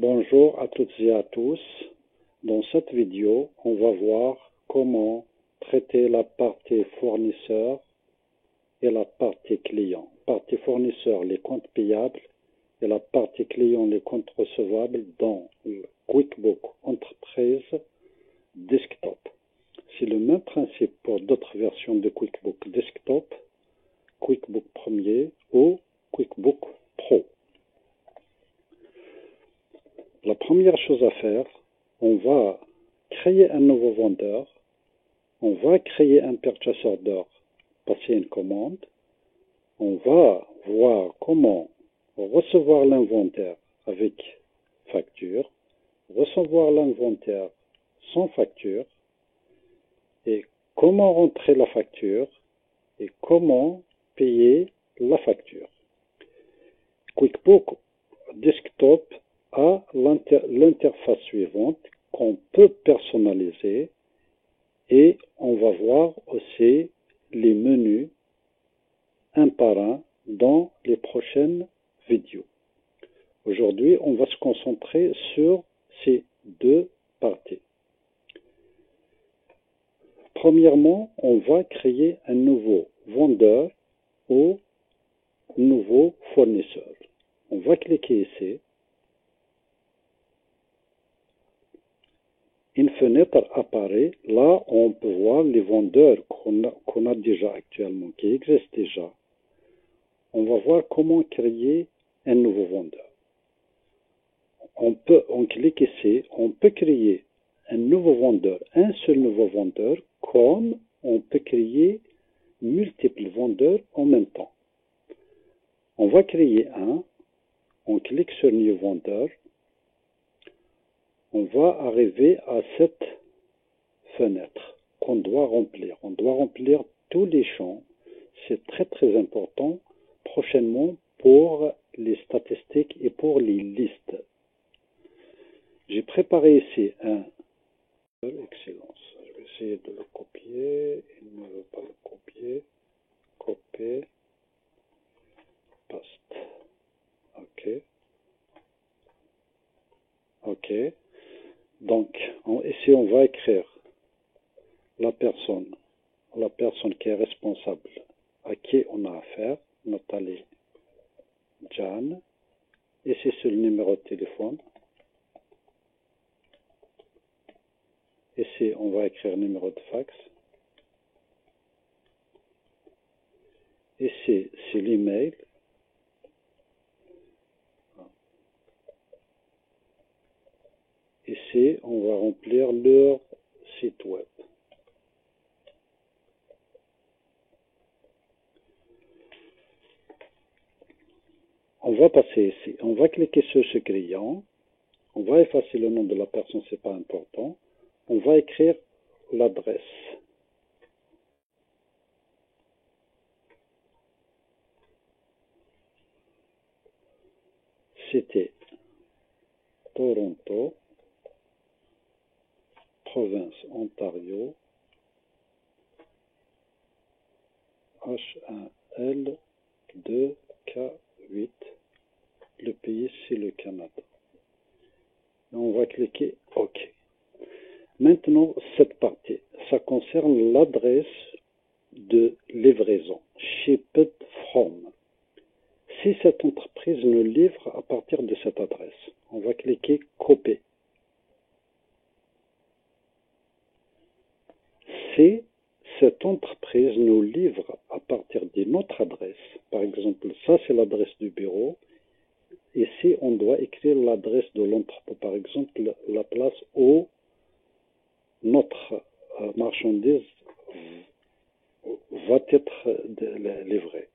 Bonjour à toutes et à tous. Dans cette vidéo, on va voir comment traiter la partie fournisseur et la partie client. Partie fournisseur, les comptes payables et la partie client, les comptes recevables dans le QuickBook Entreprise Desktop. C'est le même principe pour d'autres versions de QuickBook Desktop, QuickBook Premier ou QuickBook Pro. La première chose à faire, on va créer un nouveau vendeur, on va créer un purchase order, passer une commande, on va voir comment recevoir l'inventaire avec facture, recevoir l'inventaire sans facture, et comment rentrer la facture et comment payer la facture. QuickBook Desktop a l'interface suivante qu'on peut personnaliser et on va voir aussi les menus un par un dans les prochaines vidéos. Aujourd'hui, on va se concentrer sur ces deux parties. Premièrement, on va créer un nouveau vendeur ou nouveau fournisseur. On va cliquer ici. Une fenêtre apparaît. Là, on peut voir les vendeurs qu'on a déjà actuellement, qui existent déjà. On va voir comment créer un nouveau vendeur. On clique ici, on peut créer un nouveau vendeur, un seul nouveau vendeur, comme on peut créer multiples vendeurs en même temps. On va créer un, on clique sur New Vendeur. On va arriver à cette fenêtre qu'on doit remplir. On doit remplir tous les champs. C'est très très important prochainement pour les statistiques et pour les listes. J'ai préparé ici un excellence. Je vais essayer de le copier. Il ne veut pas le copier. Copier. Paste. OK. OK. Donc, ici, on va écrire la personne qui est responsable, à qui on a affaire, Nathalie Jan. Ici, c'est le numéro de téléphone. Ici, on va écrire numéro de fax. Ici, c'est l'email. Ici, on va remplir leur site web. On va passer ici. On va cliquer sur ce client. On va effacer le nom de la personne, c'est pas important. On va écrire l'adresse. C'était Toronto, province Ontario, H1L2K8. Le pays, c'est le Canada. On va cliquer OK. Maintenant, cette partie, ça concerne l'adresse de livraison. Shipped from. Si cette entreprise nous livre à partir de cette adresse, on va cliquer copier. Si cette entreprise nous livre à partir d'une autre adresse, par exemple, ça c'est l'adresse du bureau, ici on doit écrire l'adresse de l'entrepôt, par exemple, la place où notre marchandise va être livrée.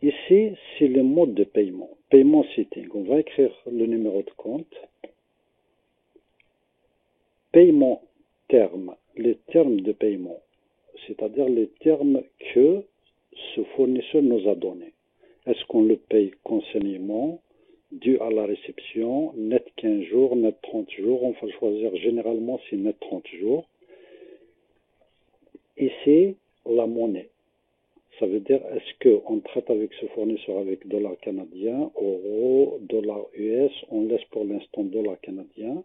Ici, c'est le mode de paiement. Paiement setting. On va écrire le numéro de compte. Paiement terme. Les termes de paiement. C'est-à-dire les termes que ce fournisseur nous a donnés. Est-ce qu'on le paye consignement, dû à la réception, net 15 jours, net 30 jours. On va choisir généralement c'est net 30 jours. Ici, la monnaie. Ça veut dire, est-ce qu'on traite avec ce fournisseur avec dollar canadien, euro, dollar US, on laisse pour l'instant dollar canadien.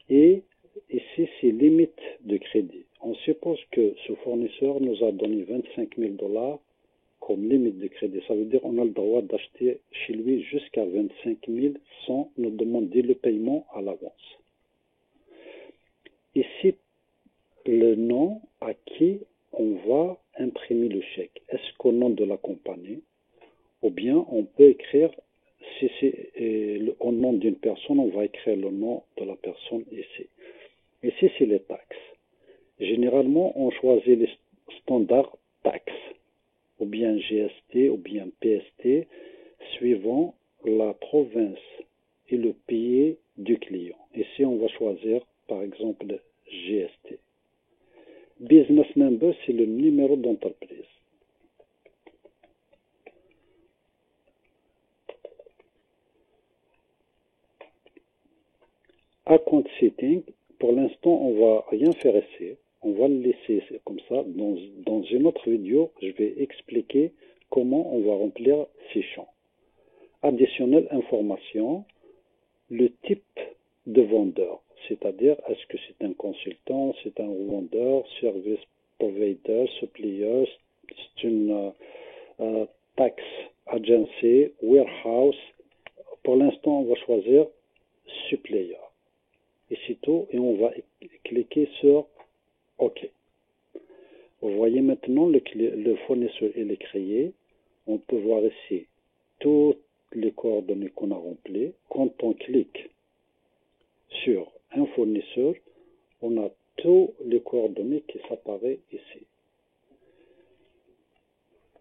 Et ici, c'est limite de crédit. On suppose que ce fournisseur nous a donné 25 000 dollars comme limite de crédit. Ça veut dire qu'on a le droit d'acheter chez lui jusqu'à 25 000 sans nous demander le paiement à l'avance. Ici, le nom à qui on va imprimer le chèque. Est-ce qu'au nom de la compagnie ou bien on peut écrire, si c'est au nom d'une personne, on va écrire le nom de la personne ici. Ici, c'est les taxes. Généralement, on choisit les standards taxes, ou bien GST, ou bien PST, suivant la province et le pays du client. Ici, on va choisir, par exemple, GST. Business number, c'est le numéro d'entreprise. Account setting, pour l'instant, on va rien faire ici. On va le laisser comme ça. Dans une autre vidéo, je vais expliquer comment on va remplir ces champs. Additionnel information, le type de vendeur, c'est-à-dire est-ce que c'est un consultant, c'est un vendeur, service provider, supplier, c'est une tax agency, warehouse. Pour l'instant, on va choisir supplier. Et c'est tout, et on va cliquer sur OK. Vous voyez maintenant le fournisseur il est créé. On peut voir ici toutes les coordonnées qu'on a remplies. Quand on clique sur un fournisseur, on a toutes les coordonnées qui s'apparaissent ici.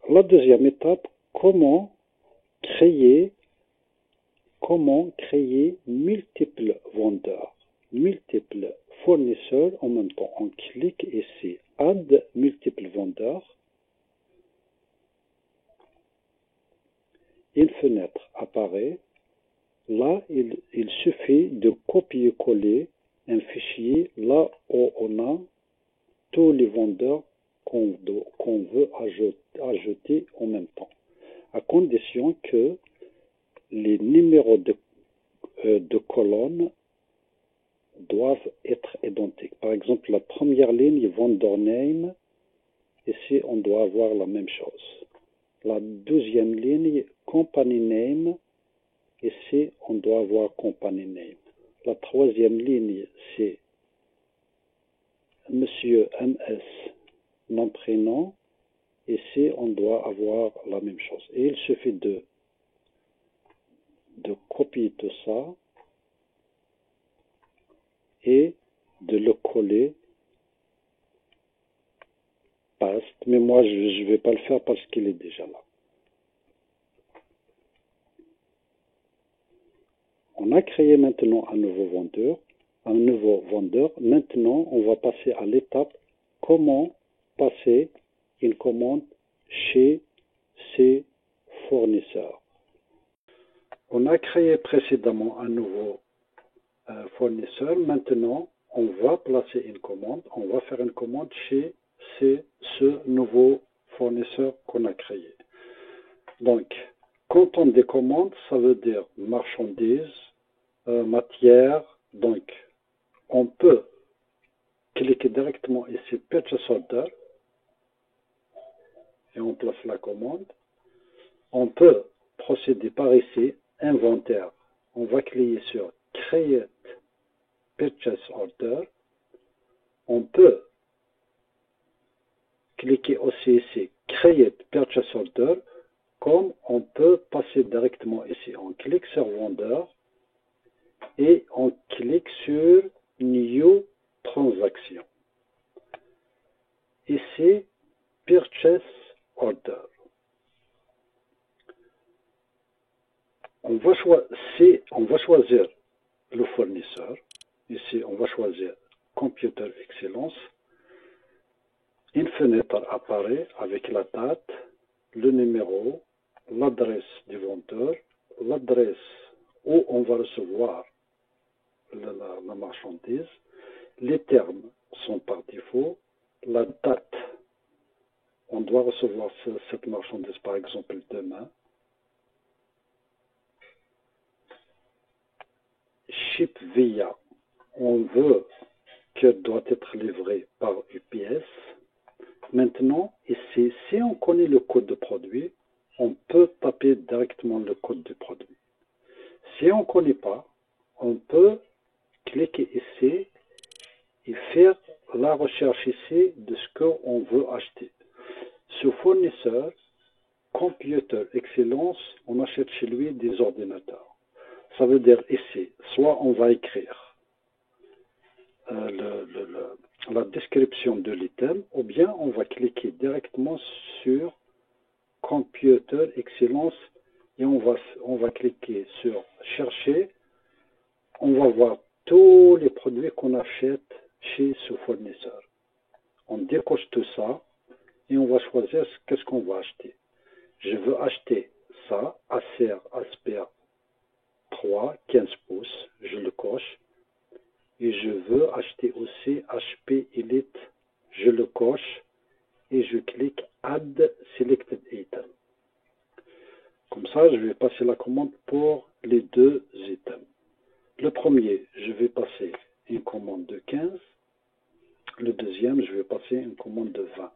La deuxième étape, comment créer multiples vendeurs, multiples fournisseurs en même temps. On clique ici, Add multiples vendeurs. Une fenêtre apparaît. Là, il suffit de copier-coller un fichier là où on a tous les vendeurs qu'on veut ajouter en même temps, à condition que les numéros de colonnes doivent être identiques. Par exemple, la première ligne, vendor name, ici on doit avoir la même chose. La deuxième ligne, company name, ici on doit avoir company name. La troisième ligne, c'est Monsieur MS, nom prénom, ici on doit avoir la même chose. Et il suffit de copier tout ça et de le coller paste, mais moi je ne vais pas le faire parce qu'il est déjà là. On a créé maintenant un nouveau vendeur. Maintenant, on va passer à l'étape comment passer une commande chez ses fournisseurs. On a créé précédemment un nouveau fournisseur. Maintenant, on va placer une commande. On va faire une commande chez ce nouveau fournisseur qu'on a créé. Donc, quand on décommande, ça veut dire marchandises, matière. Donc, on peut cliquer directement ici Purchase Order et on place la commande. On peut procéder par ici, inventaire. On va cliquer sur Create Purchase Order. On peut cliquer aussi ici Create Purchase Order, comme on peut passer directement ici. On clique sur vendeur et on clique sur New Transaction. Ici, Purchase Order. On va choisir le fournisseur. Ici, on va choisir Computer Excellence. Une fenêtre apparaît avec la date, le numéro, l'adresse du vendeur, l'adresse où on va recevoir la marchandise. Les termes sont par défaut. La date On doit recevoir cette marchandise, par exemple, demain. Ship via, on veut qu'elle doit être livrée par UPS. Maintenant, ici, si on connaît le code de produit, on peut taper directement le code du produit. Si on ne connaît pas, on peut cliquer ici et faire la recherche ici de ce qu'on veut acheter. Ce fournisseur, Computer Excellence, on achète chez lui des ordinateurs. Ça veut dire ici, soit on va écrire la description de l'item, ou bien on va cliquer directement sur Computer Excellence et on va cliquer sur Chercher. On va voir tous les produits qu'on achète chez ce fournisseur. On décoche tout ça et on va choisir qu'est-ce qu'on va acheter. Je veux acheter ça, Acer Aspère 3, 15 pouces, je le coche. Et je veux acheter aussi HP Elite, je le coche et je clique Add Selected Item. Comme ça, je vais passer la commande pour les deux items. Le premier, je vais passer une commande de 15. Le deuxième, je vais passer une commande de 20.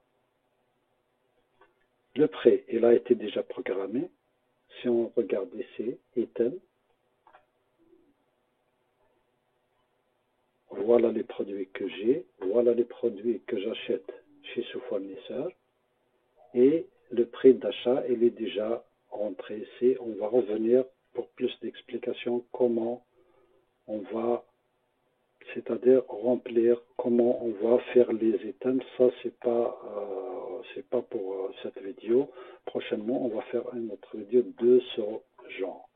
Le prix, il a été déjà programmé. Si on regarde ici, Item, voilà les produits que j'ai, voilà les produits que j'achète chez ce fournisseur. Et le prix d'achat, il est déjà rentré ici. On va revenir pour plus d'explications comment on va, c'est-à-dire remplir, comment on va faire les items. Ça, c'est pas pour cette vidéo. Prochainement, on va faire une autre vidéo de ce genre.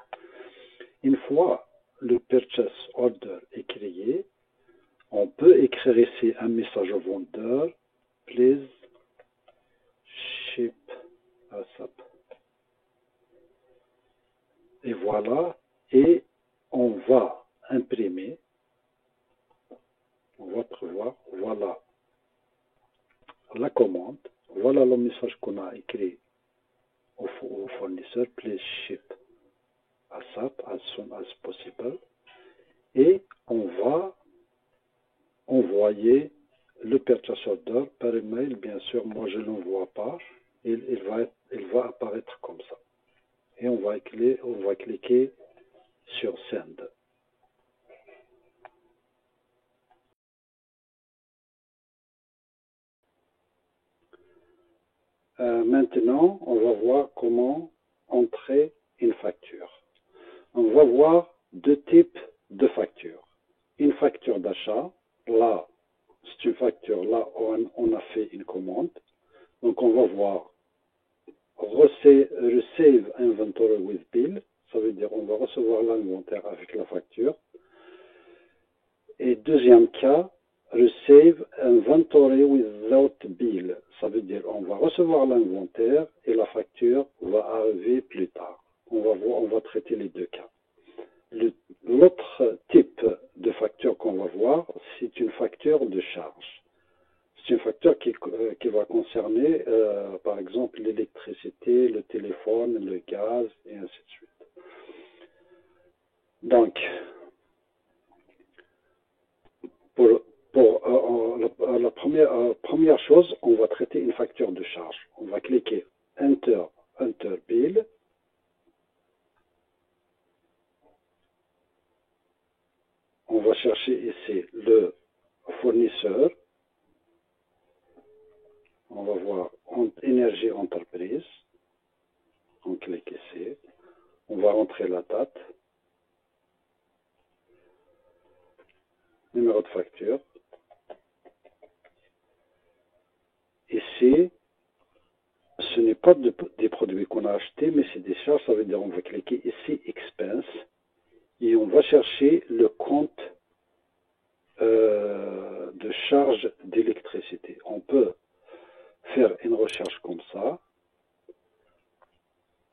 Une fois le purchase order est créé, on peut écrire ici un message au vendeur. Please ship ASAP. Et voilà. Et on va imprimer. On va prévoir. Voilà la commande. Voilà le message qu'on a écrit au fournisseur. Please ship ASAP, as soon as possible. Et on va envoyer le purchase order par email. Bien sûr, moi je ne l'envoie pas. Il va apparaître comme ça. Et on va cliquer sur Send. Maintenant, on va voir comment entrer une facture. On va voir deux types de factures. Une facture d'achat, là, c'est une facture, là, on a fait une commande. Donc, on va voir Receive Inventory with Bill. Ça veut dire on va recevoir l'inventaire avec la facture. Et deuxième cas, Receive Inventory without Bill. Ça veut dire on va recevoir l'inventaire et la facture va arriver plus tard. On va traiter les deux cas. L'autre type de facture qu'on va voir, c'est une facture de charge. C'est une facture qui va concerner, par exemple, l'électricité, le téléphone, le gaz, et ainsi de suite. Donc, la première chose, on va traiter une facture de charge. On va cliquer Enter Bill. On va chercher ici le fournisseur. On va voir Énergie Entreprise. On clique ici. On va rentrer la date. Numéro de facture. Ici, ce n'est pas des produits qu'on a achetés, mais c'est des charges. Ça veut dire on va cliquer ici Expense et on va chercher le compte de charge d'électricité. On peut faire une recherche comme ça,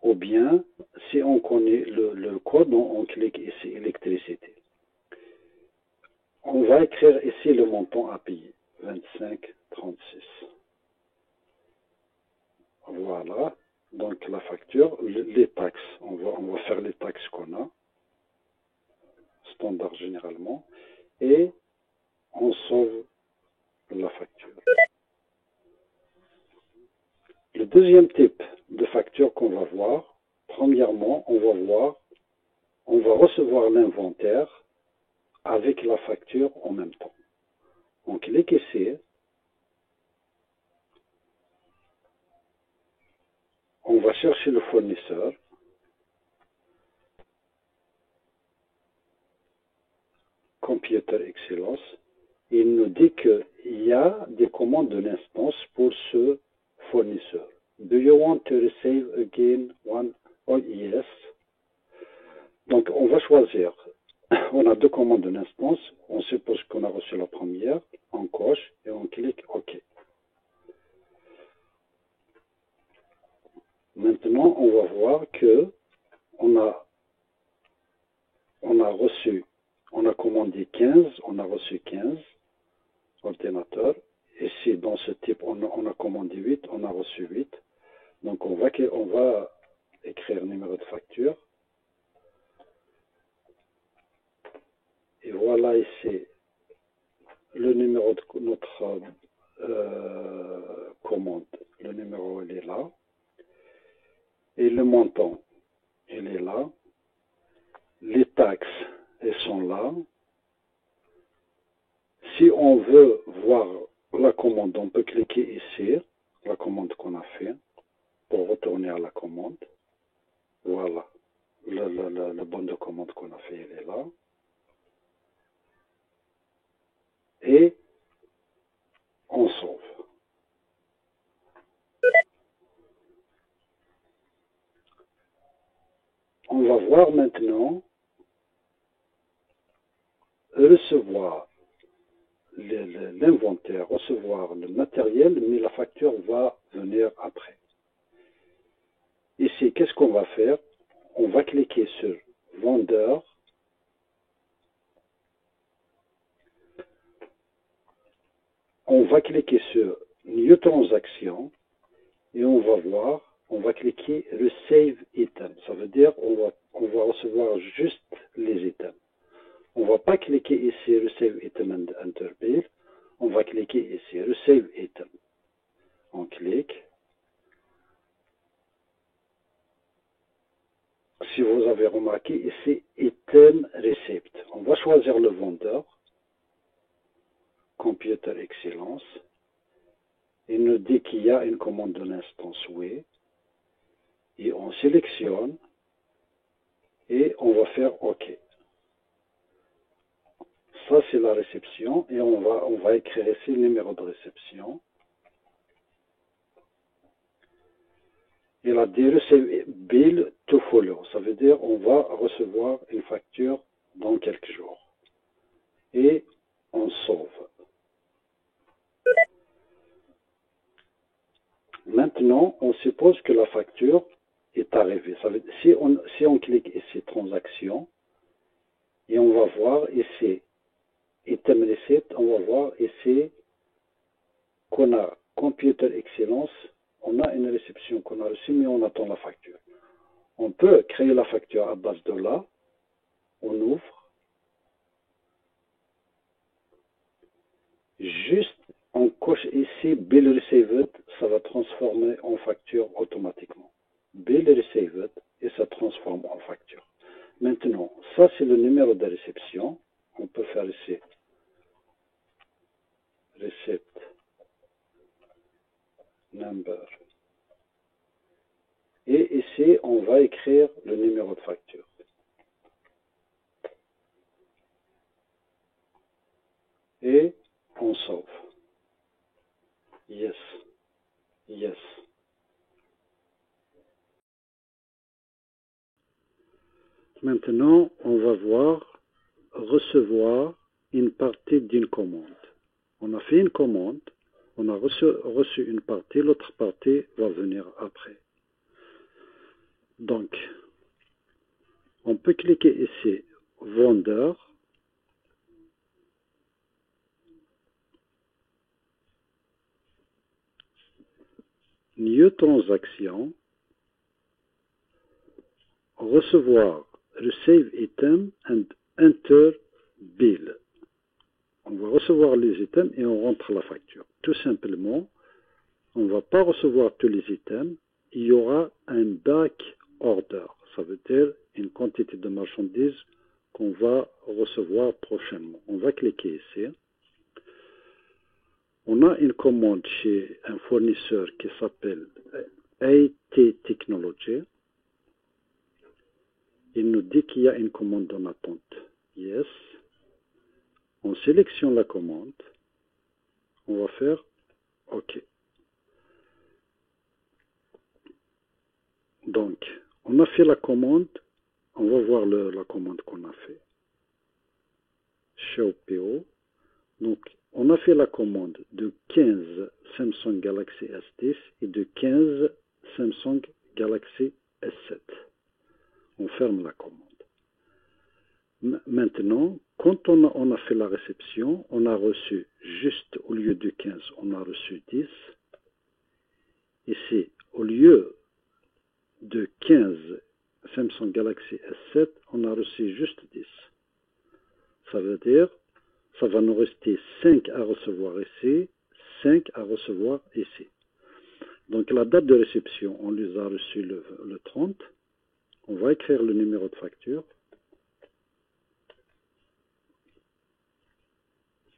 ou bien si on connaît le code, on clique ici électricité. On va écrire ici le montant à payer, 25,36. Voilà. Donc la facture, les taxes, on va faire les taxes qu'on a, standard généralement, et on sauve la facture. Le deuxième type de facture qu'on va voir, premièrement, on va recevoir l'inventaire avec la facture en même temps. Donc les caissiers, on va chercher le fournisseur, Computer Excellence, et il nous dit qu'il y a des commandes de l'instance pour ce fournisseur. Do you want to receive again one? Oh yes. Donc on va choisir. On a deux commandes de l'instance. On suppose qu'on a reçu la première. On coche et on clique OK. Maintenant, on va voir que on a reçu, on a commandé 15, on a reçu 15 ordinateurs. Ici, dans ce type, on a commandé 8, on a reçu 8. Donc, on va écrire numéro de facture. Et voilà ici le numéro de notre commande. Le numéro, il est là. Et le montant, il est là. Les taxes, elles sont là. Si on veut voir la commande, on peut cliquer ici, la commande qu'on a fait, pour retourner à la commande. Voilà, le bon de commande qu'on a fait, il est là. Et on sauve. On va voir maintenant recevoir l'inventaire, recevoir le matériel, mais la facture va venir après. Ici, qu'est-ce qu'on va faire? On va cliquer sur vendeur. On va cliquer sur New Transaction et on va voir, on va cliquer Receive Item. Ça veut dire on va recevoir juste les items. On ne va pas cliquer ici Receive Item and Enter Bill. On va cliquer ici Receive Item. On clique. Si vous avez remarqué ici Item Receipt. On va choisir le vendeur. Computer Excellence. Il nous dit qu'il y a une commande de l'instance oui. Et on sélectionne et on va faire OK. Ça, c'est la réception et on va écrire ici le numéro de réception. Il a dit Receive Bill to follow. Ça veut dire on va recevoir une facture dans quelques jours. Et on sauve. Maintenant, on suppose que la facture est arrivée. Ça veut dire, si on clique ici Transaction, et on va voir ici Item Receipt, on va voir ici qu'on a Computer Excellence, on a une réception qu'on a reçue, mais on attend la facture. On peut créer la facture à base de là, on ouvre, juste on coche ici Bill Received, ça va transformer en facture automatiquement. Bill Received et ça transforme en facture. Maintenant, ça c'est le numéro de réception. On peut faire ici Receipt Number. Et ici, on va écrire le numéro de facture. Et on sauve. Yes. Yes. Maintenant, on va voir recevoir une partie d'une commande. On a fait une commande, on a reçu une partie, l'autre partie va venir après. Donc, on peut cliquer ici, vendeur. new transaction, recevoir, receive item and enter bill. On va recevoir les items et on rentre la facture. Tout simplement, on ne va pas recevoir tous les items, il y aura un back order. Ça veut dire une quantité de marchandises qu'on va recevoir prochainement. On va cliquer ici. On a une commande chez un fournisseur qui s'appelle AT Technology. Il nous dit qu'il y a une commande en attente. Yes. On sélectionne la commande. On va faire OK. Donc, on a fait la commande. On va voir la commande qu'on a fait. Show PO. Donc, on a fait la commande de 15 Samsung Galaxy S10 et de 15 Samsung Galaxy S7. On ferme la commande. Maintenant, quand on a fait la réception, on a reçu juste au lieu de 15, on a reçu 10. Ici, au lieu de 15 Samsung Galaxy S7, on a reçu juste 10. Ça veut dire, ça va nous rester 5 à recevoir ici, 5 à recevoir ici. Donc la date de réception, on les a reçus le 30. On va écrire le numéro de facture.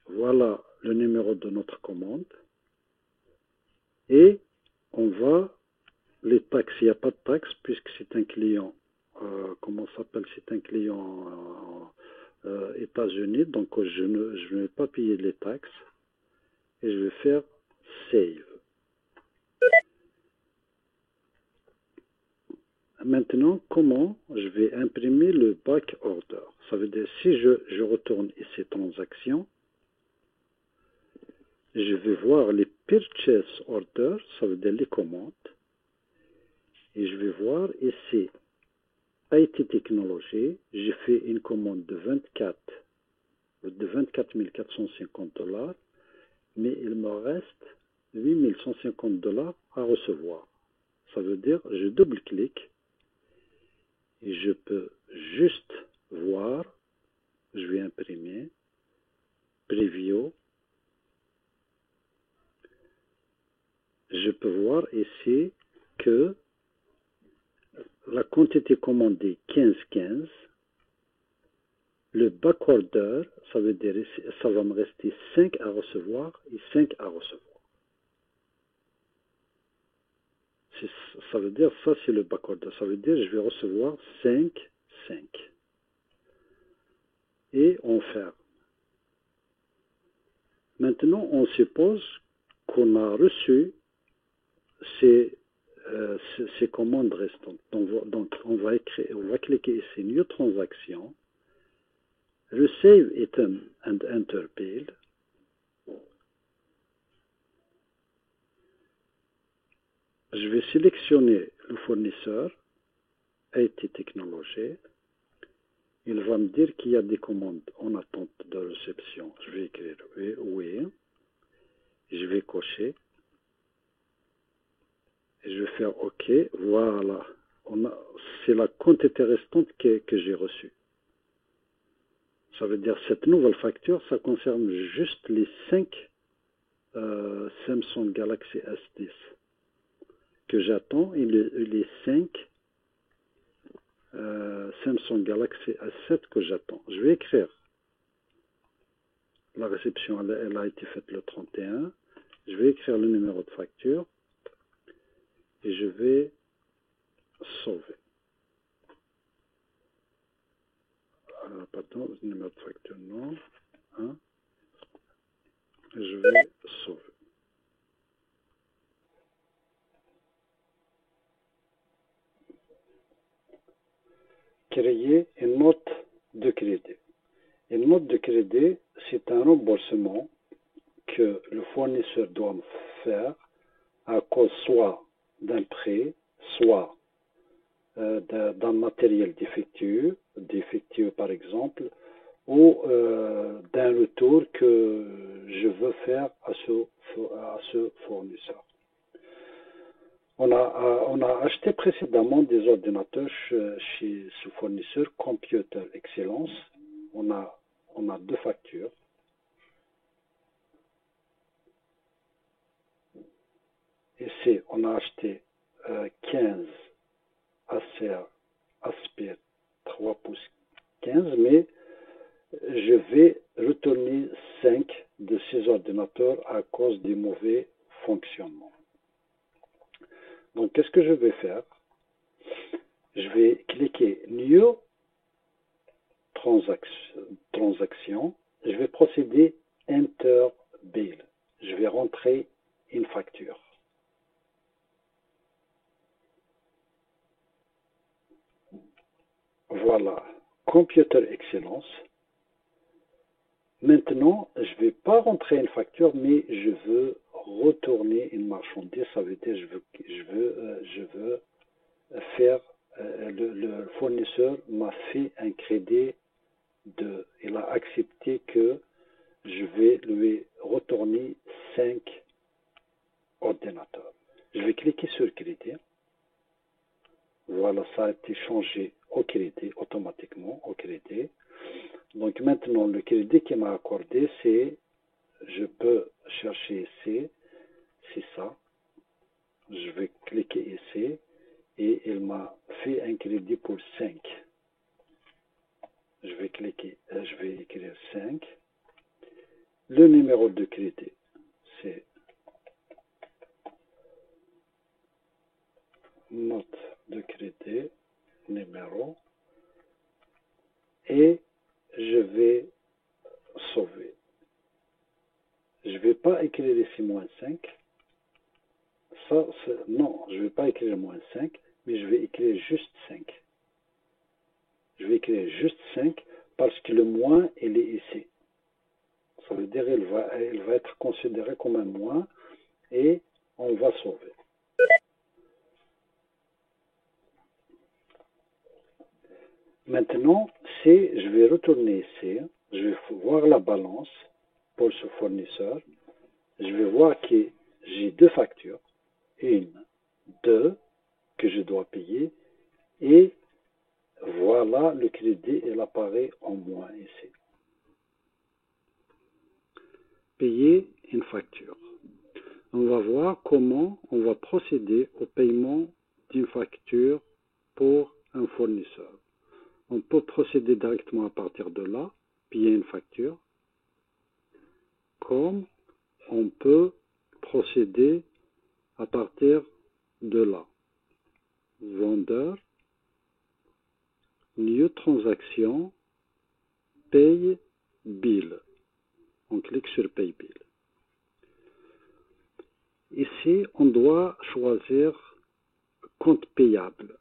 Voilà le numéro de notre commande. Et on va, les taxes, il n'y a pas de taxes puisque c'est un client, comment ça s'appelle, c'est un client États-Unis, donc je ne vais pas payer les taxes. Et je vais faire Save. Maintenant, comment je vais imprimer le back order? Ça veut dire, si je retourne ici transaction, je vais voir les purchase orders, ça veut dire les commandes, et je vais voir ici IT Technology, j'ai fait une commande de 24 450 $, mais il me reste 8 150 $ à recevoir. Ça veut dire, je double-clique et je peux juste voir, je vais imprimer, preview, je peux voir ici que la quantité commandée 15-15, le back order, ça veut dire ça va me rester 5 à recevoir et 5 à recevoir. Ça veut dire, ça c'est le back order, ça veut dire je vais recevoir 5, 5. Et on ferme. Maintenant, on suppose qu'on a reçu ces commandes restantes. Donc on va cliquer ici, New Transaction, Receive Item and Enter Bill. Je vais sélectionner le fournisseur, IT Technology. Il va me dire qu'il y a des commandes en attente de réception. Je vais écrire oui. Je vais cocher. Et je vais faire OK. Voilà. C'est la quantité restante que j'ai reçue. Ça veut dire cette nouvelle facture, ça concerne juste les 5 Samsung Galaxy S10 que j'attends et les 5 Samsung Galaxy S7 que j'attends. Je vais écrire. La réception, elle a été faite le 31. Je vais écrire le numéro de facture et je vais sauver. Pardon, le numéro de facture, non. Hein? Je vais sauver. Créer une note de crédit. Une note de crédit, c'est un remboursement que le fournisseur doit faire à cause soit d'un prêt, soit d'un matériel défectueux par exemple, ou d'un retour que je veux faire à ce fournisseur. On a acheté précédemment des ordinateurs chez ce fournisseur Computer Excellence. On a, on a deux factures. Ici, on a acheté 15 Acer Aspire 3 pouces 15, mais je vais retourner 5 de ces ordinateurs à cause du mauvais fonctionnement. Donc, qu'est-ce que je vais faire? Je vais cliquer New Transaction. Je vais procéder Enter Bill. Je vais rentrer une facture. Voilà, Computer Excellence. Maintenant, je ne vais pas rentrer une facture, mais je veux retourner une marchandise. Ça veut dire je veux faire, le fournisseur m'a fait un crédit il a accepté que je vais lui retourner 5 ordinateurs. Je vais cliquer sur crédit. Voilà, ça a été changé au crédit, automatiquement au crédit. Donc maintenant, le crédit qu'il m'a accordé, c'est, je peux chercher ici, c'est ça. Je vais cliquer ici et il m'a fait un crédit pour 5. Je vais cliquer, je vais écrire 5. Le numéro de crédit, c'est note de crédit, numéro, et je vais sauver. Je ne vais pas écrire ici moins 5. Ça, non, je ne vais pas écrire moins 5, mais je vais écrire juste 5. Je vais écrire juste 5 parce que le moins, il est ici. Ça veut dire qu'il va être considéré comme un moins et on va sauver. Maintenant, si je vais retourner ici, je vais voir la balance pour ce fournisseur. Je vais voir que j'ai deux factures. Une, deux, que je dois payer. Et voilà, le crédit, il apparaît en moins ici. Payer une facture. On va voir comment on va procéder au paiement d'une facture pour un fournisseur. On peut procéder directement à partir de là, payer une facture, comme on peut procéder à partir de là. Vendeur, New Transaction, Paye Bill. On clique sur Pay Bill. Ici, on doit choisir compte payable.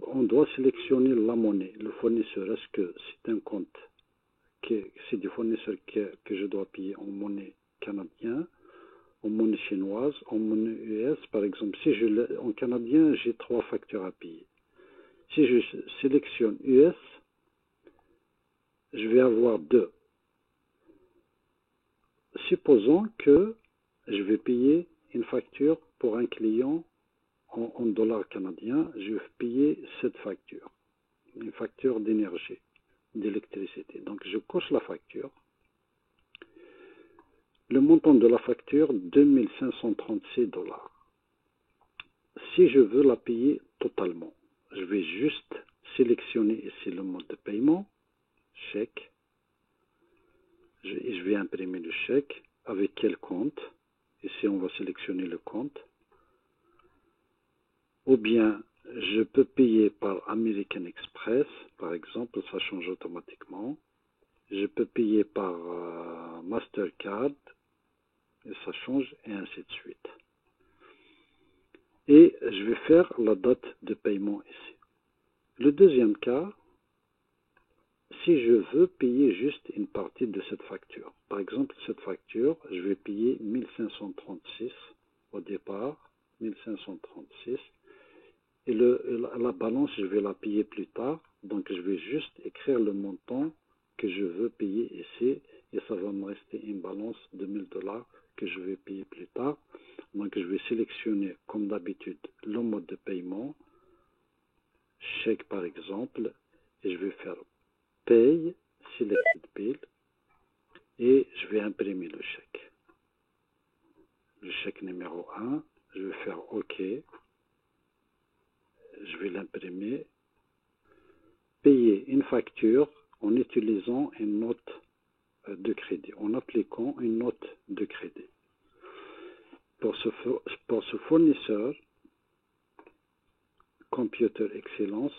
On doit sélectionner la monnaie, le fournisseur. Est-ce que c'est un compte c'est du fournisseur que je dois payer en monnaie canadienne, en monnaie chinoise, en monnaie US? Par exemple, si en canadien, j'ai 3 factures à payer. Si je sélectionne US, je vais avoir 2. Supposons que je vais payer une facture pour un client en dollars canadiens, je vais payer cette facture, une facture d'énergie, d'électricité. Donc je coche la facture. Le montant de la facture, 2536 $. Si je veux la payer totalement, je vais juste sélectionner ici le mode de paiement, chèque. Je vais imprimer le chèque. Avec quel compte? Ici, on va sélectionner le compte. Ou bien, je peux payer par American Express, par exemple, ça change automatiquement. Je peux payer par Mastercard, et ça change, et ainsi de suite. Et je vais faire la date de paiement ici. Le deuxième cas, si je veux payer juste une partie de cette facture. Par exemple, cette facture, je vais payer 1536 au départ, 1536. Et la balance, je vais la payer plus tard. Donc, je vais juste écrire le montant que je veux payer ici et ça va me rester une balance de 1000 $ que je vais payer plus tard. Donc je vais sélectionner comme d'habitude le mode de paiement, chèque par exemple, et je vais faire paye, selected bill, et je vais imprimer le chèque. Le chèque numéro 1, je vais faire OK, je vais l'imprimer, payer une facture en utilisant une note de crédit, en appliquant une note de crédit. Pour ce fournisseur, Computer Excellence,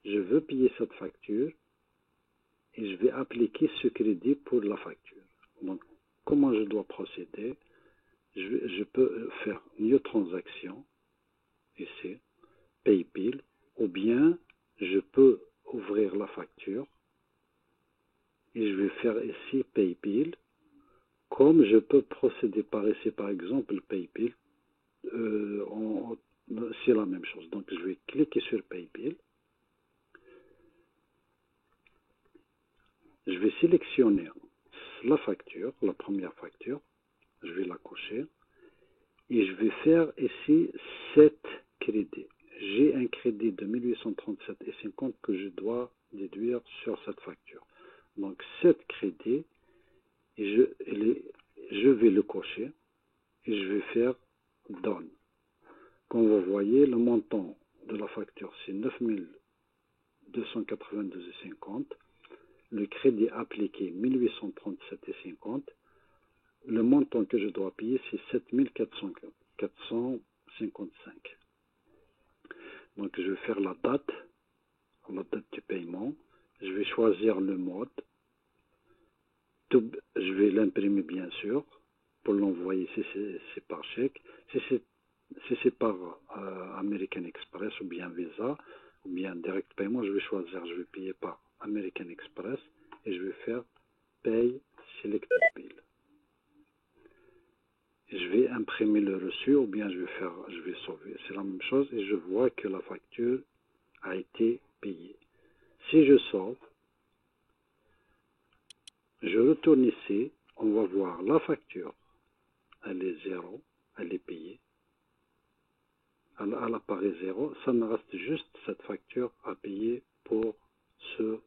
je veux payer cette facture et je vais appliquer ce crédit pour la facture. Donc, comment je dois procéder? Je peux faire New Transaction, ici, Pay Bill, ou bien je peux ouvrir la facture et je vais faire ici Pay Bill. Comme je peux procéder par ici, par exemple, Pay Bill, c'est la même chose. Donc, je vais cliquer sur Pay Bill. Je vais sélectionner la facture, la première facture. Je vais la cocher. Et je vais faire ici 7 crédits. J'ai un crédit de 1837,50 que je dois déduire sur cette facture. Donc, 7 crédits. Et je vais le cocher. Et je vais faire Done. Comme vous voyez, le montant de la facture, c'est 9292,50. Le crédit appliqué, 1837,50. Le montant que je dois payer, c'est 7455. Donc, je vais faire la date du paiement. Je vais choisir le mode. Je vais l'imprimer, bien sûr, pour l'envoyer si c'est par chèque. Si c'est par American Express ou bien Visa ou bien Direct Paiement, je vais choisir, je vais payer par American Express et je vais faire Pay Selected Bill. Et je vais imprimer le reçu ou bien je vais sauver. C'est la même chose et je vois que la facture a été payée. Si je sauve, je retourne ici, on va voir la facture. Elle est 0, elle est payée. Elle apparaît 0, ça me reste juste cette facture à payer pour ce.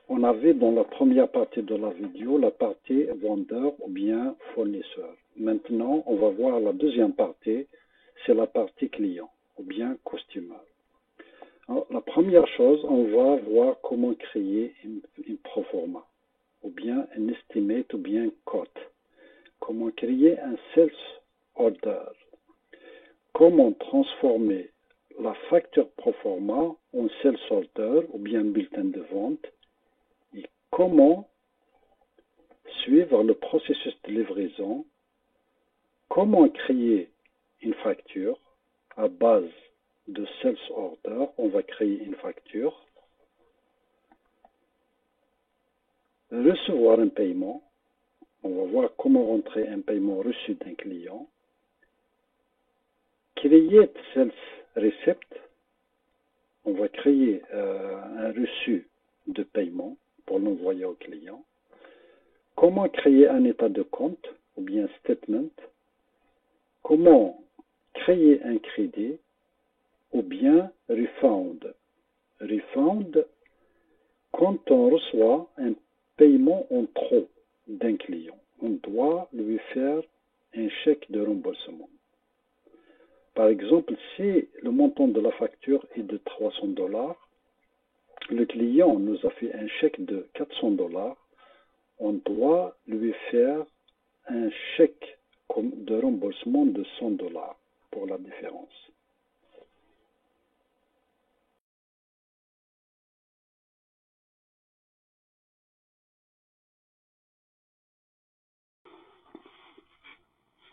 On avait dans la première partie de la vidéo la partie vendeur ou bien fournisseur. Maintenant, on va voir la deuxième partie, c'est la partie client ou bien customer. Alors, la première chose, on va voir comment créer une proforma ou bien un estimate ou bien quote. Comment créer un sales order. Comment transformer la facture proforma en sales order ou bien bulletin de vente et comment suivre le processus de livraison, comment créer une facture à base de sales order, on va créer une facture, recevoir un paiement, on va voir comment rentrer un paiement reçu d'un client, create sales receipt, on va créer un reçu de paiement pour l'envoyer au client. Comment créer un état de compte ou bien statement. Comment créer un crédit ou bien refund. Refund, quand on reçoit un paiement en trop d'un client, on doit lui faire un chèque de remboursement. Par exemple, si le montant de la facture est de 300 $, le client nous a fait un chèque de 400 $, on doit lui faire un chèque de remboursement de 100 $ pour la différence.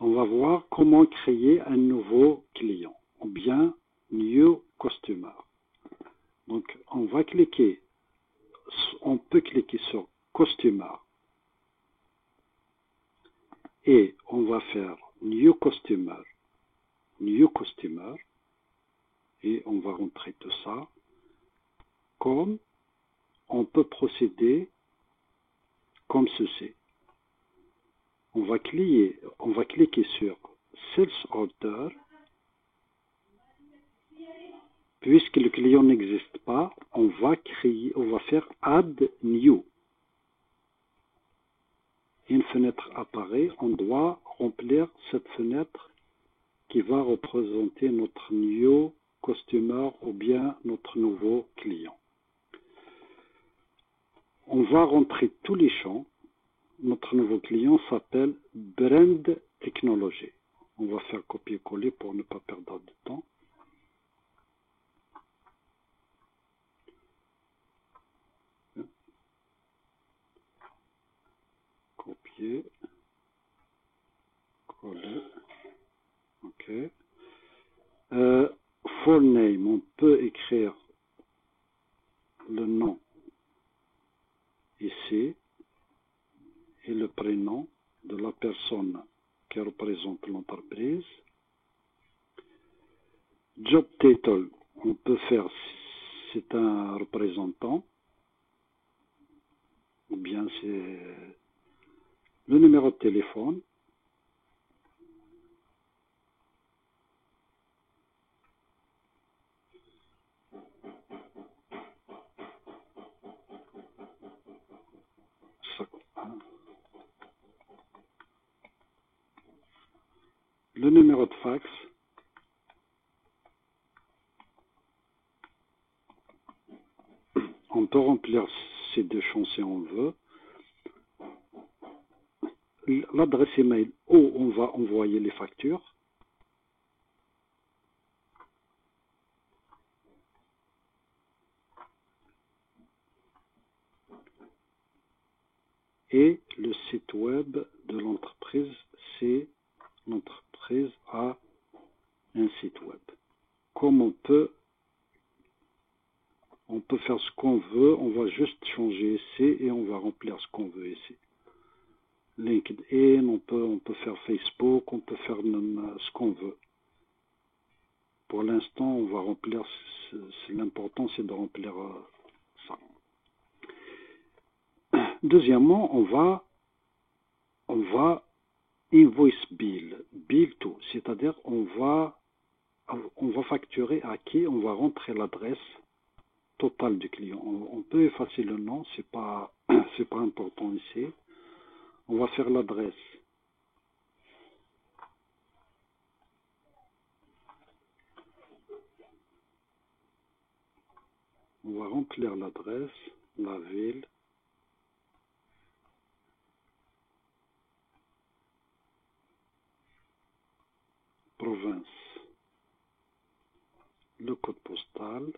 On va voir comment créer un nouveau client ou bien New Customer. Donc, on peut cliquer sur Customer et on va faire New Customer et on va rentrer tout ça comme on peut procéder comme ceci. On va cliquer sur Sales Order. Puisque le client n'existe pas, on va faire Add New. Une fenêtre apparaît, on doit remplir cette fenêtre qui va représenter notre new customer ou bien notre nouveau client. On va rentrer tous les champs. Notre nouveau client s'appelle Brand Technology. On va faire copier-coller pour ne pas perdre de temps. Copier, coller. OK. For name, on peut écrire le nom ici et le prénom de la personne qui représente l'entreprise. Job title, on peut faire c'est un représentant ou bien c'est le numéro de téléphone. Le numéro de fax. On peut remplir ces deux champs si on veut. L'adresse email où on va envoyer les factures. Et le site web de l'entreprise, c'est l'entreprise a un site web. Comme on peut faire ce qu'on veut, on va juste changer ici et on va remplir ce qu'on veut ici. LinkedIn, on peut faire Facebook, on peut faire même ce qu'on veut. Pour l'instant, on va remplir, l'important c'est de remplir ça. Deuxièmement, on va invoice bill to, c'est-à-dire on va facturer à qui, on va rentrer l'adresse totale du client. On peut effacer le nom, c'est pas important ici. On va faire l'adresse. On va remplir l'adresse, la ville, province, le code postal,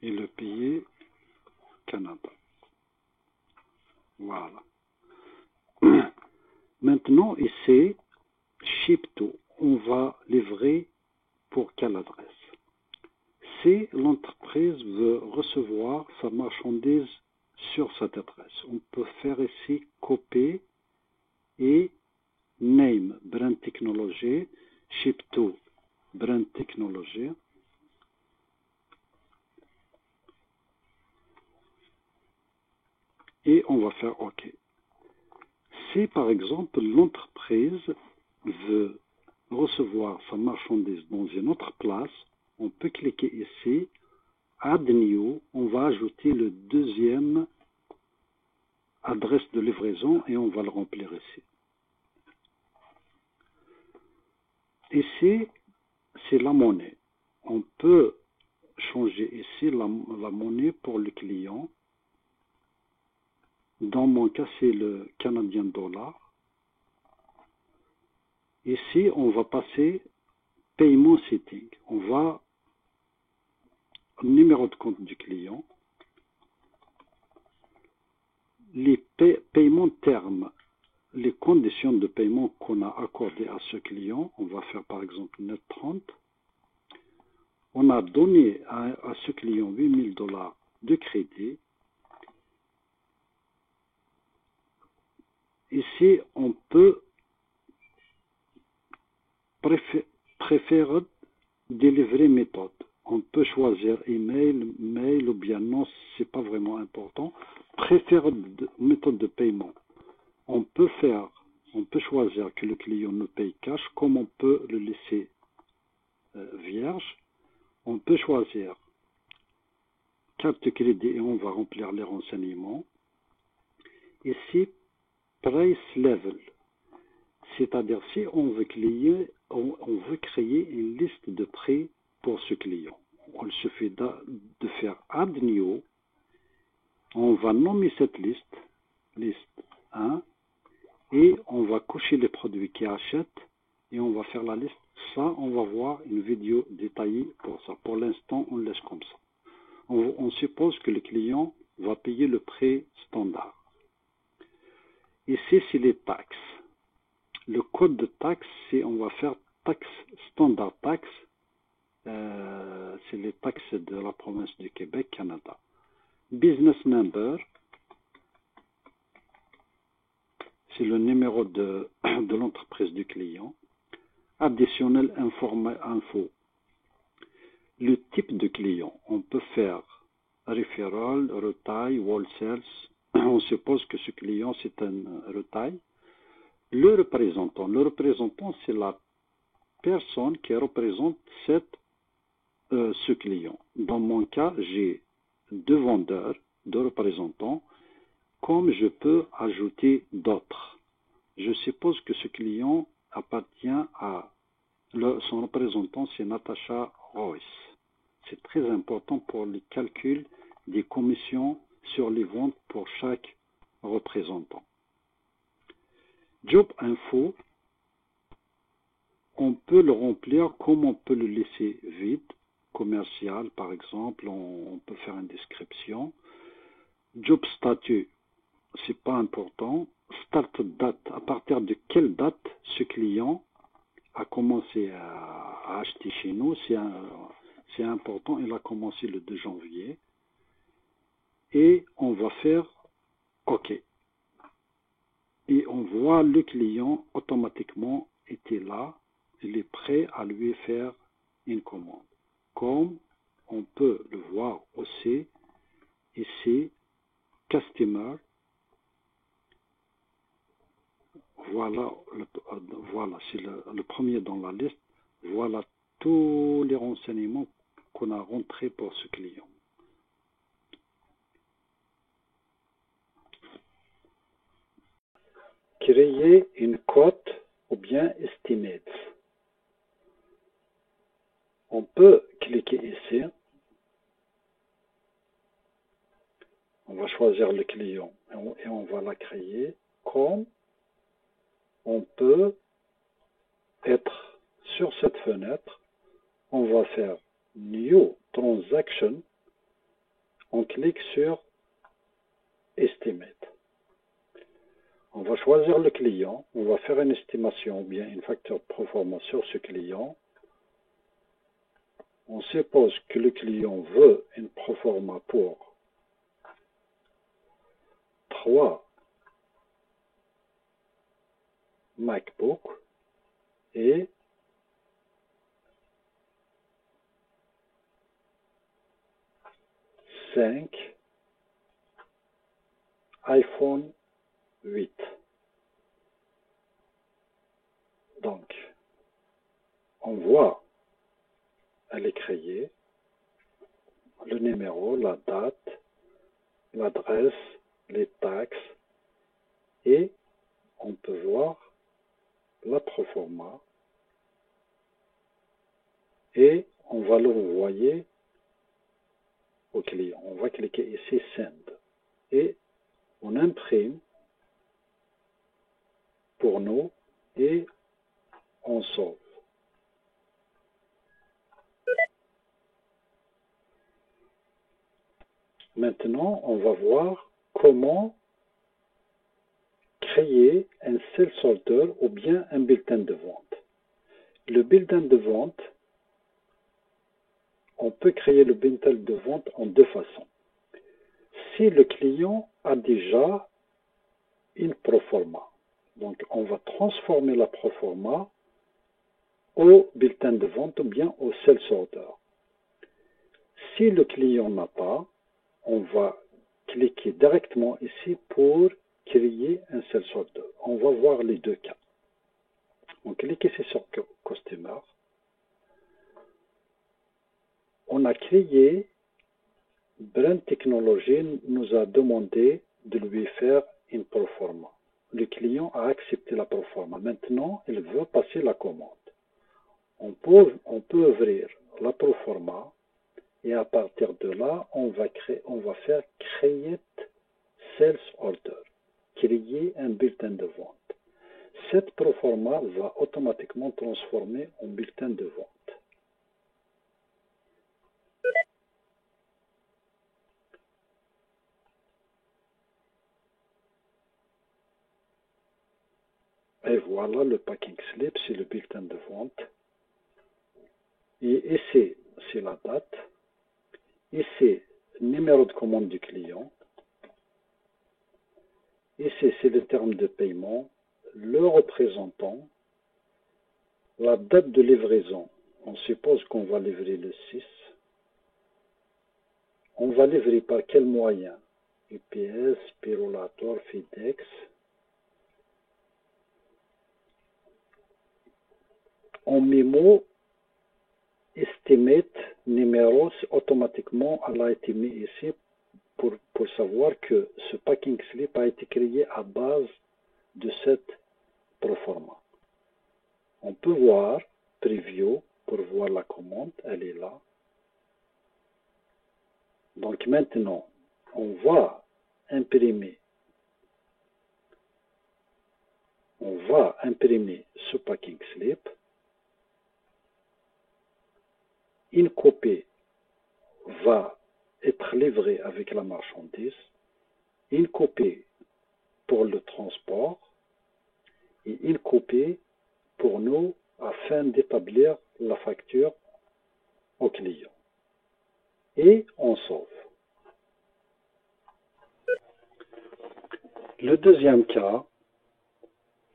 et le pays Canada. Voilà. Maintenant, ici, ship to, on va livrer pour quelle adresse? Si l'entreprise veut recevoir sa marchandise sur cette adresse, on peut faire ici copier et name Brand Technology, ship to Brand Technology. Et on va faire OK. Si par exemple l'entreprise veut recevoir sa marchandise dans une autre place, on peut cliquer ici, Add New, on va ajouter le deuxième adresse de livraison et on va le remplir ici. Ici, c'est la monnaie. On peut changer ici la monnaie pour le client. Dans mon cas, c'est le Canadian dollar. Ici, on va passer paiement setting. On va numéro de compte du client. Les paiements termes, les conditions de paiement qu'on a accordées à ce client, on va faire par exemple net 30. On a donné à ce client 8 000 $ de crédit. Ici, on peut Preferred Delivery Method. On peut choisir email, mail ou bien non, c'est pas vraiment important. Preferred méthode de paiement. On peut choisir que le client nous paye cash, comme on peut le laisser vierge. On peut choisir carte de crédit et on va remplir les renseignements. Ici, price level. C'est-à-dire si on veut créer une liste de prix pour ce client. Il suffit de faire add new. On va nommer cette liste 1, et on va cocher les produits qu'il achète et on va faire la liste. Ça, on va voir une vidéo détaillée pour ça. Pour l'instant, on laisse comme ça. On suppose que le client va payer le prix standard. Ici, c'est les taxes. Le code de taxe, on va faire taxe standard taxe. C'est les taxes de la province du Québec, Canada. Business number, c'est le numéro de l'entreprise du client. Additionnel info. Le type de client, on peut faire referral, retail, wholesale. On suppose que ce client c'est un retail. Le représentant, c'est la personne qui représente ce client. Dans mon cas, j'ai 2 vendeurs, 2 représentants, comme je peux ajouter d'autres. Je suppose que ce client appartient à son représentant, c'est Natasha Royce. C'est très important pour les calculs des commissions sur les ventes pour chaque représentant. Job info, on peut le remplir comme on peut le laisser vide. Commercial, par exemple, on peut faire une description. Job statut, c'est pas important. Start date, à partir de quelle date ce client a commencé à acheter chez nous, c'est important. Il a commencé le 2 janvier. Et on va faire OK. Et on voit le client automatiquement était là. Il est prêt à lui faire une commande. Comme on peut le voir aussi, ici, Customer. Voilà, c'est le premier dans la liste. Voilà tous les renseignements qu'on a rentrés pour ce client. Créer une cote ou bien estimate. On peut cliquer ici. On va choisir le client et on va la créer. Comme on peut être sur cette fenêtre, on va faire New Transaction. On clique sur Estimate. On va choisir le client, on va faire une estimation ou bien une facture pro forma sur ce client. On suppose que le client veut une pro forma pour 3 MacBook et 5 iPhone 8. Donc, on voit, elle est créée, le numéro, la date, l'adresse, les taxes, et on peut voir la proforma, et on va l'envoyer au client. On va cliquer ici Send, et on imprime pour nous, et on sauve. Maintenant, on va voir comment créer un sales order ou bien un bulletin de vente. Le bulletin de vente, on peut créer le bulletin de vente en 2 façons. Si le client a déjà une proforma, donc on va transformer la proforma au bulletin de vente ou bien au sales order. Si le client n'a pas, on va cliquer directement ici pour créer un sales order. On va voir les deux cas. On clique ici sur Customer. On a créé, Brand Technology nous a demandé de lui faire une proforma. Le client a accepté la proforma. Maintenant, il veut passer la commande. On peut ouvrir la proforma et à partir de là, on va faire Create Sales Order, créer un bulletin de vente. Cette proforma va automatiquement transformer en bulletin de vente. Et voilà le packing slip, c'est le bulletin de vente. Et ici, c'est la date. Ici, numéro de commande du client. Ici, c'est le terme de paiement, le représentant, la date de livraison. On suppose qu'on va livrer le 6. On va livrer par quel moyen? UPS, Pyrolator, FedEx. En mémo, estimate numéro, automatiquement, elle a été mise ici pour savoir que ce packing slip a été créé à base de cette proforma. On peut voir Preview pour voir la commande, elle est là. Donc maintenant, on va imprimer ce packing slip. Une copie va être livrée avec la marchandise, une copie pour le transport et une copie pour nous afin d'établir la facture au client. Et on sauve. Le deuxième cas,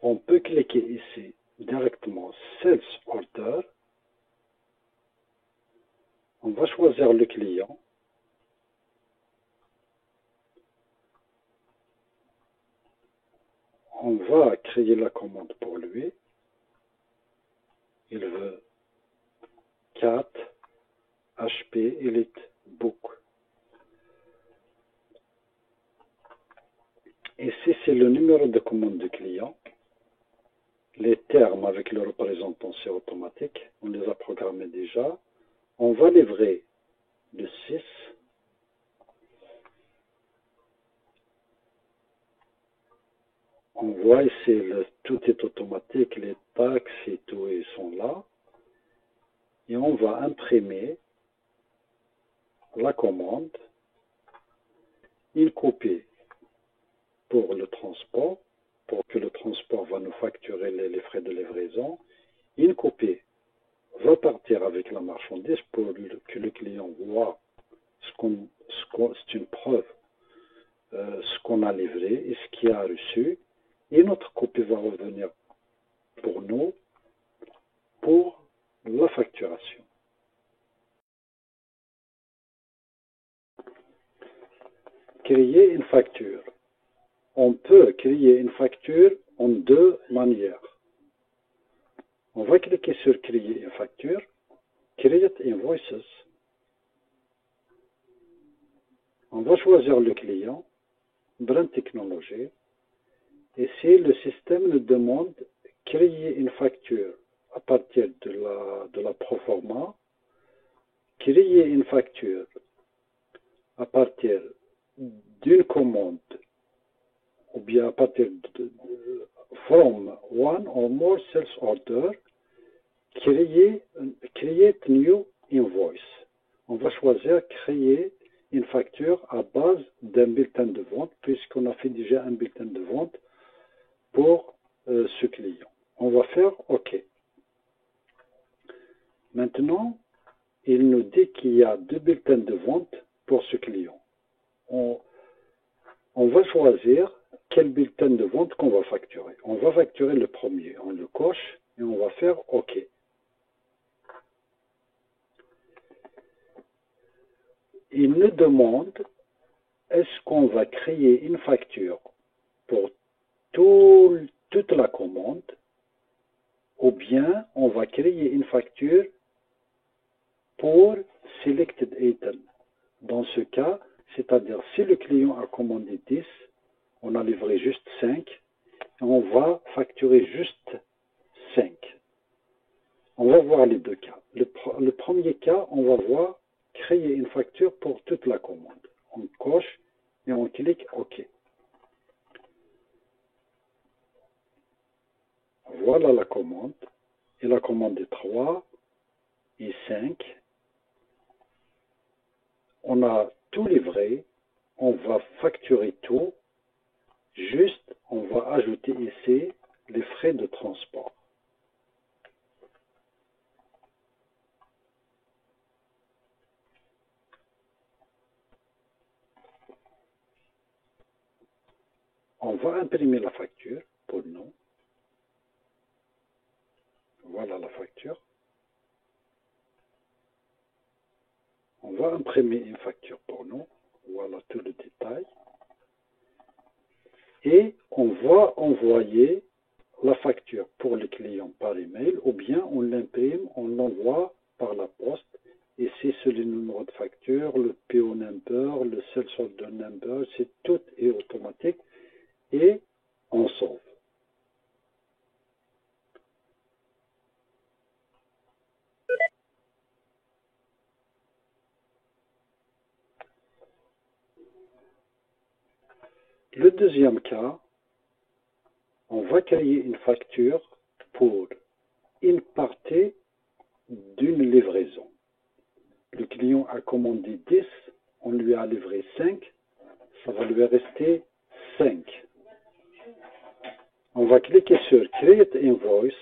on peut cliquer ici directement Sales Order. On va choisir le client. On va créer la commande pour lui. Il veut 4 HP Elite Book. Ici, c'est le numéro de commande du client. Les termes avec le représentant, c'est automatique. On les a programmés déjà. On va livrer le 6. On voit ici, tout est automatique, les taxes et tout, ils sont là. Et on va imprimer la commande, une copie pour le transport, pour que le transport va nous facturer les frais de livraison. Une copie va partir avec la marchandise pour que le client voit c'est une preuve, ce qu'on a livré et ce qu'il a reçu. Et notre copie va revenir pour nous pour la facturation. Créer une facture. On peut créer une facture en deux manières. On va cliquer sur Créer une facture, Create Invoices. On va choisir le client, Brand Technology. Ici, le système nous demande créer une facture à partir de la proforma, créer une facture à partir d'une commande ou bien à partir de from one or more sales order, create new invoice. On va choisir créer une facture à base d'un bulletin de vente puisqu'on a fait déjà un bulletin de vente pour ce client. On va faire OK. Maintenant, il nous dit qu'il y a 2 bulletins de vente pour ce client. On va choisir quel bulletin de vente qu'on va facturer. On va facturer le premier. On le coche et on va faire OK. il nous demande est-ce qu'on va créer une facture pour toute la commande ou bien on va créer une facture pour selected item. Dans ce cas, c'est-à-dire si le client a commandé 10, on a livré juste 5, et on va facturer juste 5. On va voir les deux cas. Le premier cas, on va voir créer une facture pour toute la commande. On coche et on clique OK. Voilà la commande. Et la commande est 3 et 5. On a tout livré. On va facturer tout. Juste, on va ajouter ici les frais de transport. On va imprimer la facture pour nous. Voilà la facture. On va imprimer une facture pour nous. Voilà tout le détail. Et on va envoyer la facture pour le client par email ou bien on l'imprime, on l'envoie par la poste. Ici, c'est le numéro de facture, le PO number, le sales order number, c'est tout est automatique et on sauve. Le deuxième cas, on va créer une facture pour une partie d'une livraison. Le client a commandé 10, on lui a livré 5, ça va lui rester 5. On va cliquer sur Create Invoice.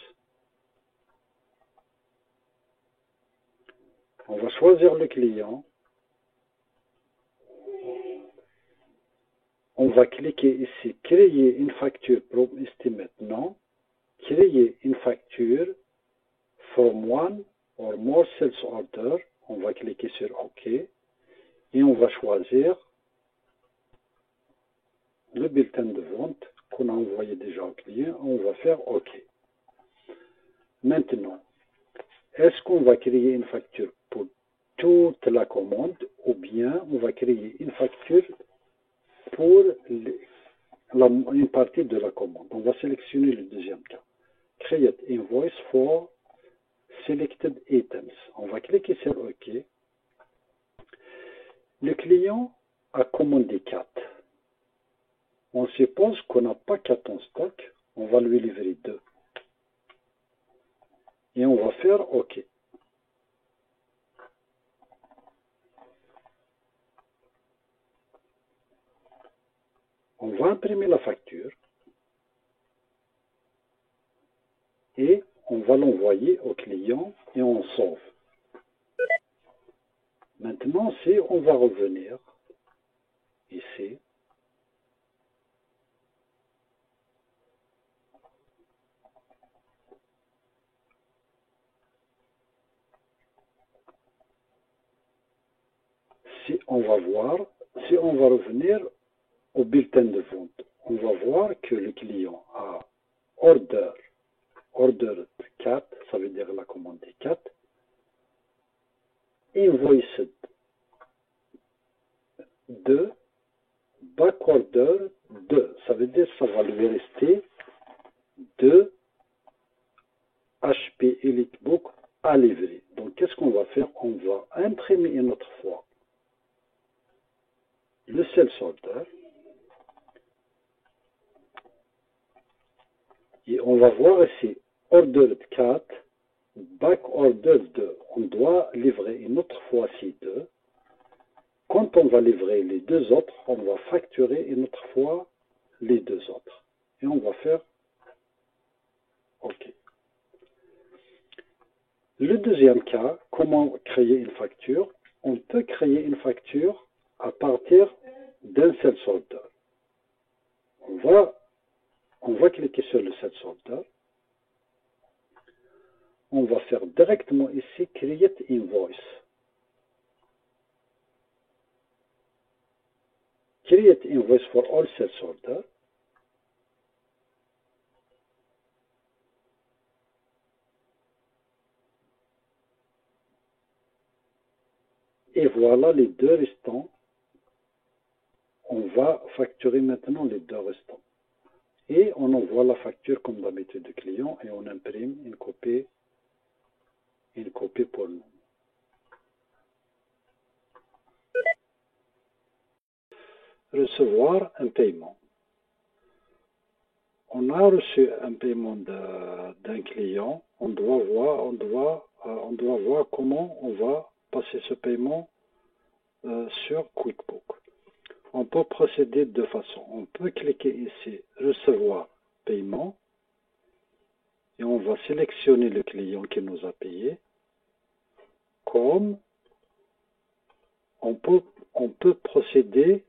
On va choisir le client. On va cliquer ici Créer une facture From Estimate Non. Créer une facture from one or more sales order. On va cliquer sur OK. Et on va choisir le bulletin de vente qu'on a envoyé déjà au client. On va faire OK. Maintenant, est-ce qu'on va créer une facture pour toute la commande ou bien on va créer une facture pour une partie de la commande? On va sélectionner le deuxième cas. Create Invoice for Selected Items. On va cliquer sur OK. Le client a commandé 4. On suppose qu'on n'a pas 4 en stock. On va lui livrer 2. Et on va faire OK. On va imprimer la facture et on va l'envoyer au client et on sauve. Maintenant, si on va revenir ici, si on va voir, si on va revenir au bulletin de vente, on va voir que le client a order 4, ça veut dire la commande est 4, invoiced 2, back order 2, ça veut dire que ça va lui rester 2 HP EliteBook à livrer. Donc qu'est-ce qu'on va faire? On va imprimer une autre fois le sales order et on va voir ici order 4, back order 2. On doit livrer une autre fois ces 2. Quand on va livrer les 2 autres, on va facturer une autre fois les 2 autres. Et on va faire OK. Le deuxième cas, comment créer une facture? On peut créer une facture à partir d'un sales order. On va cliquer sur le sales order. On va faire directement ici Create Invoice. create invoice for all sales order. Et voilà les deux restants. On va facturer maintenant les deux restants. Et on envoie la facture comme d'habitude au client et on imprime une copie pour nous. Recevoir un paiement. On a reçu un paiement d'un client. On doit voir comment on va passer ce paiement sur QuickBook. On peut procéder de deux façons. On peut cliquer ici, recevoir paiement, et on va sélectionner le client qui nous a payé. Comme on peut procéder,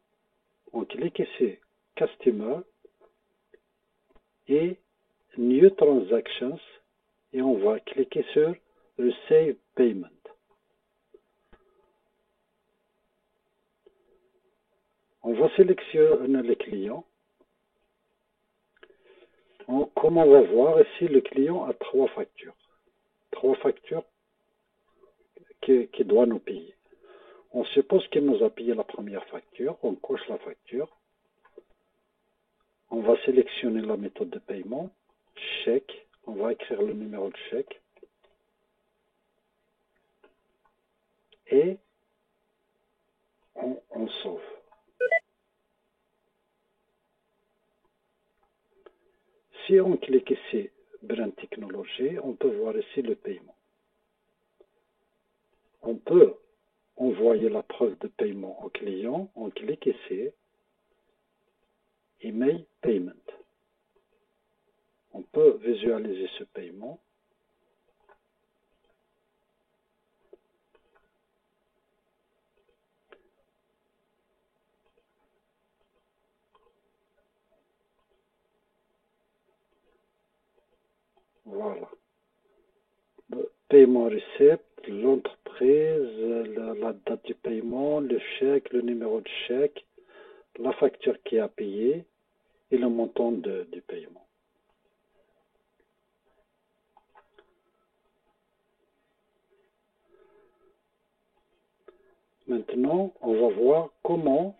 on clique ici, Customer, et New Transactions, et on va cliquer sur Receive Payment. On va sélectionner le client. Comme on va voir ici, le client a trois factures. Trois factures qui doit nous payer. On suppose qu'il nous a payé la première facture. On coche la facture. On va sélectionner la méthode de paiement. Chèque. On va écrire le numéro de chèque. Et on sauve. Si on clique ici, Brand Technology, on peut voir ici le paiement. On peut envoyer la preuve de paiement au client. On clique ici, Email Payment. On peut visualiser ce paiement. Voilà. Le paiement recette, l'entreprise, la date du paiement, le chèque, le numéro de chèque, la facture qui a payé et le montant du paiement. Maintenant, on va voir comment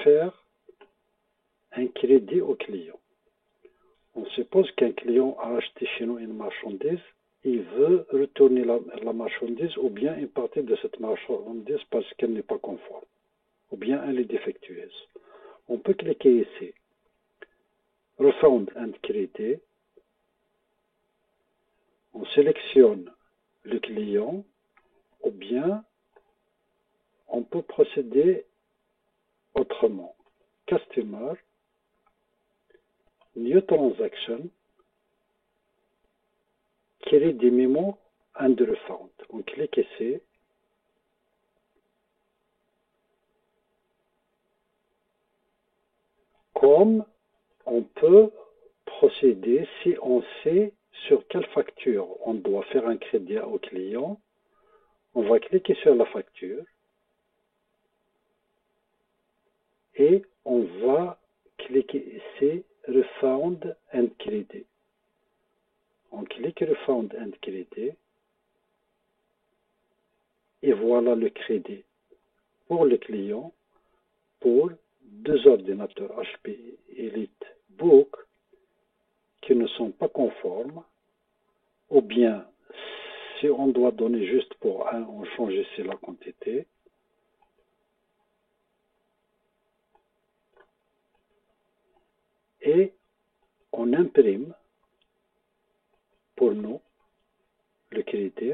faire un crédit au client. On suppose qu'un client a acheté chez nous une marchandise, il veut retourner la marchandise ou bien une partie de cette marchandise parce qu'elle n'est pas conforme, ou bien elle est défectueuse. On peut cliquer ici, Refund and Credit. On sélectionne le client ou bien on peut procéder autrement. Customer, New Transaction, Credit Memo and Refund. On clique ici. Comme on peut procéder si on sait sur quelle facture on doit faire un crédit au client, on va cliquer sur la facture et on va cliquer ici Refund and Credit. On clique Refund and Credit et voilà le crédit pour le client pour deux ordinateurs HP EliteBook qui ne sont pas conformes, ou bien si on doit donner juste pour un, on change ici la quantité. Et on imprime pour nous le crédit.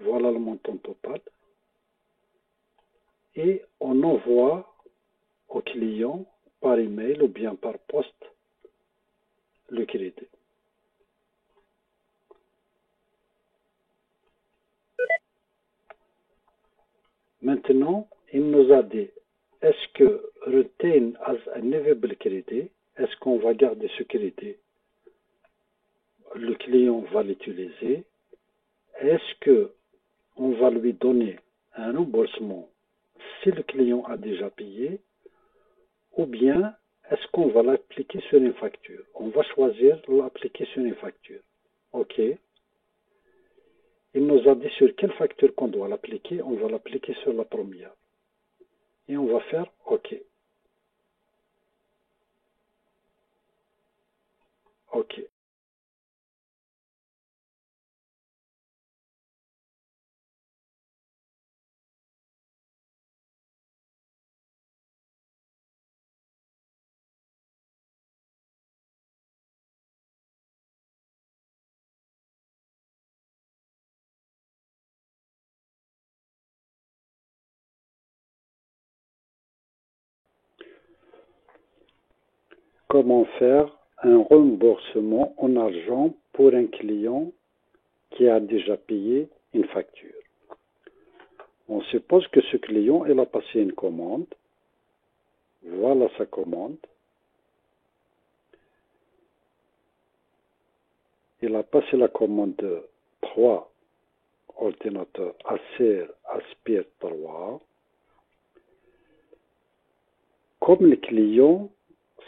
Voilà le montant total. Et on envoie au client par email ou bien par poste le crédit. Maintenant, il nous a dit, est-ce que retain as an available credit, est-ce qu'on va garder ce crédit? Le client va l'utiliser. Est-ce que on va lui donner un remboursement si le client a déjà payé, ou bien est-ce qu'on va l'appliquer sur une facture. On va choisir l'appliquer sur une facture. OK. Il nous a dit sur quelle facture qu'on doit l'appliquer. On va l'appliquer sur la première. Et on va faire OK. OK. Comment faire un remboursement en argent pour un client qui a déjà payé une facture? On suppose que ce client, il a passé une commande. Voilà sa commande. Il a passé la commande de 3 ordinateurs Acer Aspire 3. Comme le client,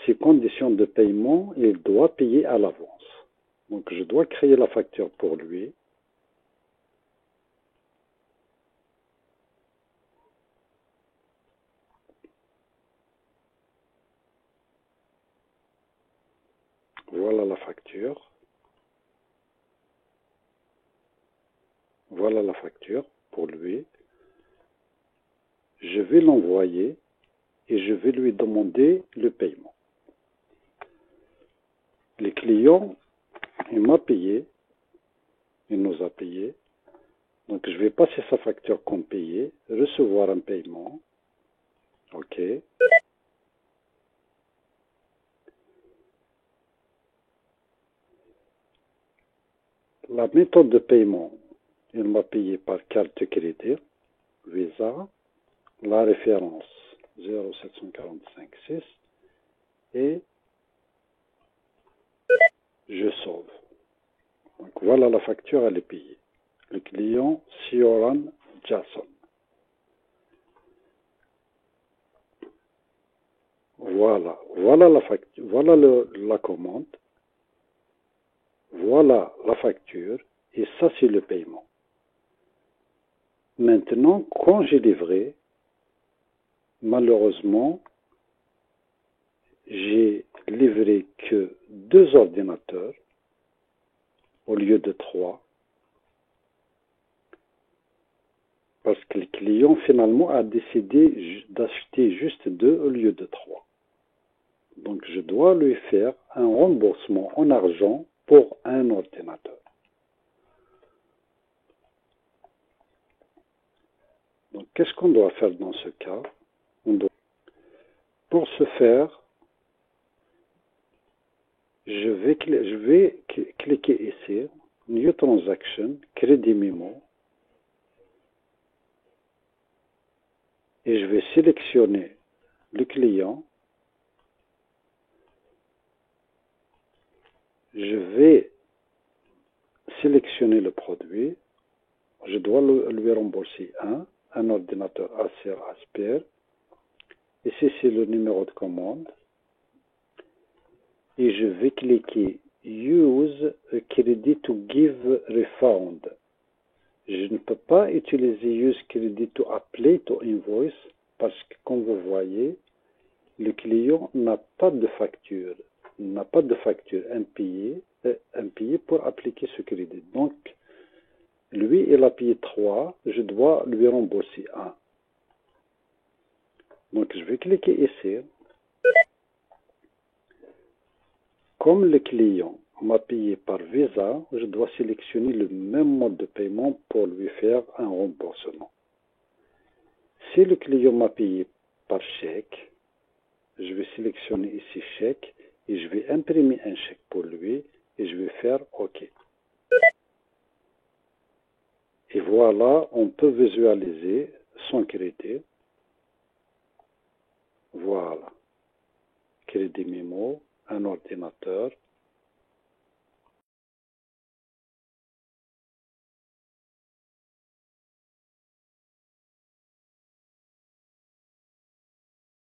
ses conditions de paiement, il doit payer à l'avance. Donc je dois créer la facture pour lui. Voilà la facture. Voilà la facture pour lui. Je vais l'envoyer et je vais lui demander le paiement. Le client, il m'a payé. Il nous a payé. Donc je vais passer sa facture comme payé, recevoir un paiement. OK. La méthode de paiement, il m'a payé par carte de crédit, Visa, la référence 07456 et je sauve. Donc voilà la facture, elle est payée. Le client Sioran Jason. Voilà la facture, voilà la commande, voilà la facture et ça c'est le paiement. Maintenant, quand j'ai livré, malheureusement, j'ai livré que 2 ordinateurs au lieu de 3 parce que le client finalement a décidé d'acheter juste 2 au lieu de 3. Donc je dois lui faire un remboursement en argent pour un ordinateur. Donc qu'est-ce qu'on doit faire dans ce cas? Pour ce faire, je vais cliquer ici, New Transaction, Crédit Memo, et je vais sélectionner le client. Je vais sélectionner le produit. Je dois lui rembourser un ordinateur Acer Aspire. Ici, c'est le numéro de commande. Et je vais cliquer Use a Credit to Give Refund. Je ne peux pas utiliser Use Credit to Apply to Invoice parce que, comme vous voyez, le client n'a pas de facture. Il n'a pas de facture impayée pour appliquer ce crédit. Donc, lui, il a payé 3, je dois lui rembourser 1. Donc, je vais cliquer ici. Comme le client m'a payé par Visa, je dois sélectionner le même mode de paiement pour lui faire un remboursement. Si le client m'a payé par chèque, je vais sélectionner ici chèque et je vais imprimer un chèque pour lui et je vais faire OK. Et voilà, on peut visualiser son crédit. Voilà. Crédit mémo, un ordinateur.